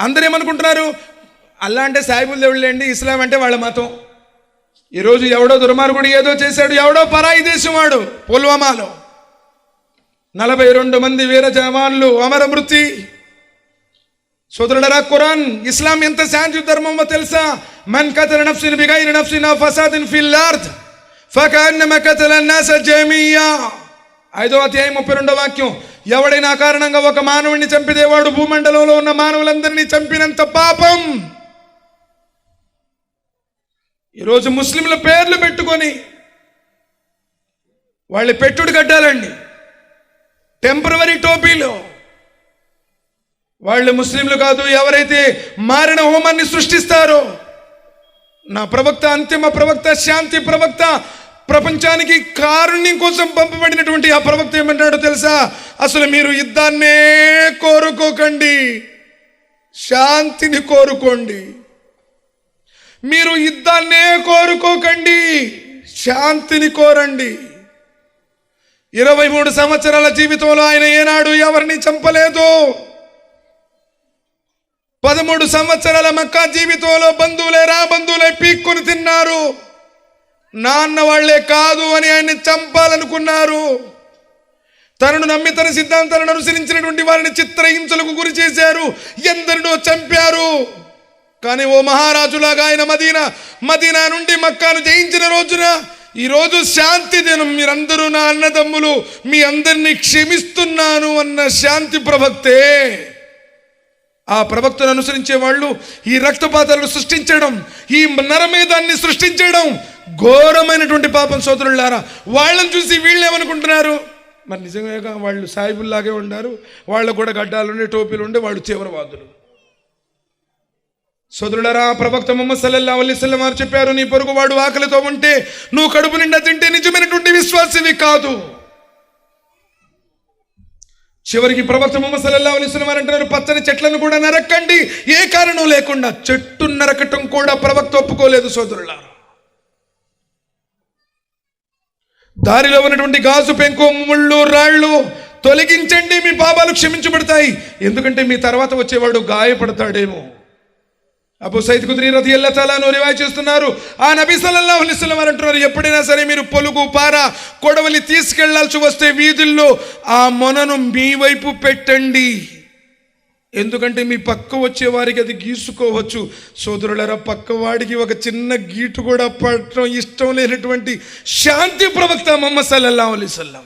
అందరూ ఏమనుకుంటున్నారు, అల్లా అంటే సాయిబుల్ దేవుళ్ళండి, ఇస్లాం అంటే వాళ్ళ మతం. ఈరోజు ఎవడో దుర్మార్గుడు ఏదో చేశాడు, ఎవడో పరాయి దేశం వాడు పుల్వామాలో 42 మంది వీర జవాన్లు అమరమృతి. సోదరులారా, ఖురాన్ ఇస్లాం ఎంత శాంతి ధర్మమో తెలుసా? మన్ కతల నఫ్సిన్ బిగైరి నఫ్సిన్ ఔ ఫసాదిన్ ఫిల్ అర్ద్ ఫకన్నమ కతల అన్నాస జమీయా. 5వ అధ్యాయం 32వ వాక్యం. ఎవడైనా కారణంగా ఒక మానవుడిని చంపితే వాడు భూమండలంలో ఉన్న మానవులందరినీ చంపినంత పాపం. ఈరోజు ముస్లింల పేర్లు పెట్టుకొని వాళ్ళు పెట్టుడు కట్టాలండి, టెంపరవరీ టోపీలు. వాళ్ళు ముస్లింలు కాదు. ఎవరైతే మారణ హోమాన్ని సృష్టిస్తారో, నా ప్రవక్త, అంతిమ ప్రవక్త, శాంతి ప్రవక్త, ప్రపంచానికి కారుణ్యం కోసం పంపబడినటువంటి ఆ ప్రవక్త ఏమంటాడో తెలుసా? అసలు మీరు యుద్ధాన్నే కోరుకోకండి, శాంతిని కోరుకోండి. మీరు యుద్ధాన్నే కోరుకోకండి, శాంతిని కోరండి. 23 సంవత్సరాల జీవితంలో ఆయన ఏనాడు ఎవరిని చంపలేదు. 13 సంవత్సరాల మక్కా జీవితంలో బంధువులే పీక్కుని తిన్నారు. నాన్న వాళ్లే కాదు అని ఆయన్ని చంపాలనుకున్నారు. తనను నమ్మి తన సిద్ధాంతాలను అనుసరించినటువంటి వారిని చిత్రహింసలకు గురి చేశారు, ఎందరినో చంపారు. కానీ ఓ మహారాజులాగా ఆయన మదీనా నుండి మక్కాను జయించిన రోజున, ఈరోజు శాంతి దినం, మీరందరూ నా అన్నదమ్ములు, మీ అందరినీ క్షమిస్తున్నాను అన్న శాంతి ప్రవక్తే. ఆ ప్రవక్తను అనుసరించే వాళ్ళు ఈ రక్తపాతాలను సృష్టించడం, ఈ నరమేధాన్ని సృష్టించడం ఘోరమైనటువంటి పాపం. సోదరులారా, వాళ్ళని చూసి వీళ్ళు ఏమనుకుంటున్నారు? మరి నిజంగా వాళ్ళు సాయిబుల్లాగే ఉన్నారు, వాళ్ళకు కూడా గడ్డాలుండే, టోపీలు ఉండే, వాళ్ళు తీవ్రవాదులు. సోదరులారా, ప్రవక్త ముహమ్మద్ సల్లల్లాహు అలైహి వసల్లం వారు చెప్పారు, నీ పొరుగు వాడు ఆకలితో ఉంటే నువ్వు కడుపు నిండా తింటే నిజమైనటువంటి విశ్వాసివి కాదు. చివరికి ప్రవక్త ముహమ్మద్ సల్లల్లాహు అలైహి వసల్లం వారు అంటున్నారు, పచ్చని చెట్లను కూడా నరకండి, ఏ కారణం లేకుండా. చెట్టు నరకటం కూడా ప్రవక్త ఒప్పుకోలేదు. సోదరులారా, దారిలో ఉన్నటువంటి గాజు పెంకు, ముళ్ళు, రాళ్ళు తొలగించండి, మీ పాపాలు క్షమించబడతాయి. ఎందుకంటే మీ తర్వాత వచ్చేవాడు గాయపడతాడేమో. అబూ సయీద్ ఖుద్రీ రదియల్లాహు తఆలా అన్హు రివాయత్ చేస్తున్నారు, ఆ నబీ సల్లల్లాహు అలైహి వసల్లం వారు అంటున్నారు, ఎప్పుడైనా సరే మీరు పొలుగు, పార, కొడవలి తీసుకెళ్లాల్సి వస్తే వీధుల్లో ఆ మొనను మీ వైపు పెట్టండి. ఎందుకంటే మీ పక్క వచ్చే వారికి అది గీసుకోవచ్చు. సోదరులారా, పక్కవాడికి ఒక చిన్న గీటు కూడా పడటం ఇష్టం లేనటువంటి శాంతి ప్రవక్త ముహమ్మద్ సల్లల్లాహు అలైహి వసల్లం.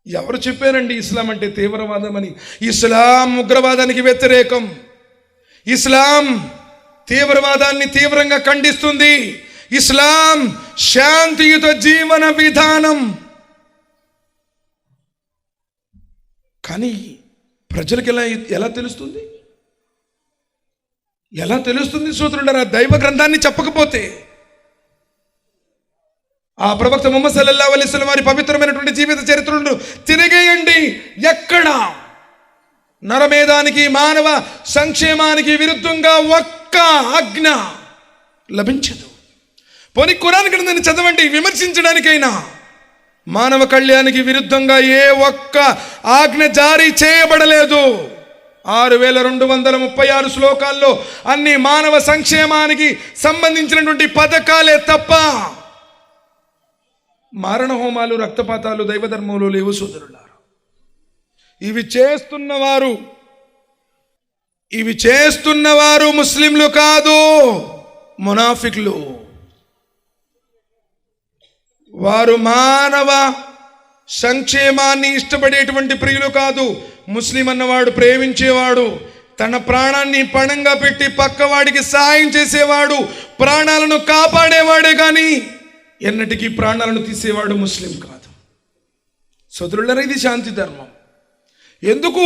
ఎవరు చెప్పారండి ఇస్లాం అంటే తీవ్రవాదం అని? ఇస్లాం ఉగ్రవాదానికి వ్యతిరేకం. ఇస్లాం తీవ్రవాదాన్ని తీవ్రంగా ఖండిస్తుంది. ఇస్లాం శాంతియుత జీవన విధానం. కానీ ప్రజలకు ఎలా తెలుస్తుంది? ఎలా తెలుస్తుంది సోదరులారా? దైవ గ్రంథాన్ని చెప్పకపోతే. ఆ ప్రవక్త ముహమ్మద్ సల్లల్లాహు అలైహి వసల్లం వారి పవిత్రమైనటువంటి జీవిత చరిత్రను తిరిగేయండి. ఎక్కడ నరమేధానికి, మానవ సంక్షేమానికి విరుద్ధంగా ఒక్క ఆజ్ఞ లభించదు. పోనీ ఖురాన్ గ్రంథాన్ని చదవండి, విమర్శించడానికైనా. మానవ కళ్యాణానికి విరుద్ధంగా ఏ ఒక్క ఆజ్ఞ జారీ చేయబడలేదు. 6236 శ్లోకాల్లో అన్ని మానవ సంక్షేమానికి సంబంధించినటువంటి పథకాలే తప్ప మారణ హోమాలు, రక్తపాతాలు, దైవధర్మంలో లేవు. సోదరులారా, ఇవి చేస్తున్నవారు ముస్లింలు కాదు, మునాఫిక్లు. వారు మానవ సంక్షేమాన్ని ఇష్టపడేటువంటి ప్రియులు కాదు. ముస్లిం అన్నవాడు ప్రేమించేవాడు, తన ప్రాణాన్ని పణంగా పెట్టి పక్కవాడికి సాయం చేసేవాడు, ప్రాణాలను కాపాడేవాడే కానీ ఎన్నటికీ ప్రాణాలను తీసేవాడు ముస్లిం కాదు. సోదరులారా, ఇది శాంతి ధర్మం. ఎందుకు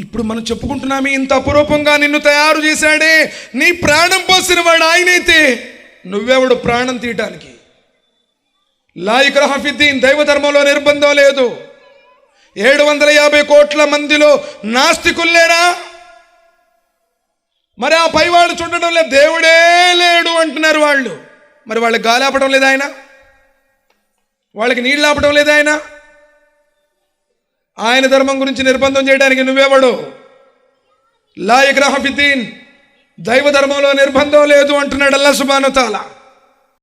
ఇప్పుడు మనం చెప్పుకుంటున్నామే, ఇంత అపురూపంగా నిన్ను తయారు చేశాడే, నీ ప్రాణం పోసిన వాడు ఆయనైతే నువ్వెవడు ప్రాణం తీయటానికి? లా ఇక్రాహ ఫిద్దీన్, దైవ ధర్మంలో నిర్బంధం లేదు. 750 కోట్ల మందిలో నాస్తికుల్లేరా? మరి ఆ పైవాడు చూడడం లేదు, దేవుడే లేడు అంటున్నారు వాళ్ళు. మరి వాళ్ళకి గాలి ఆపడం లేదా ఆయన? వాళ్ళకి నీళ్ళు ఆపడం లేదా ఆయన? ఆయన ధర్మం గురించి నిర్బంధం చేయడానికి నువ్వెవడు? లా ఇక్రాహ ఫిద్దీన్, దైవ ధర్మంలో నిర్బంధం లేదు అంటున్నాడు అల్లాహ్ సుబ్హానహు వ తఆలా.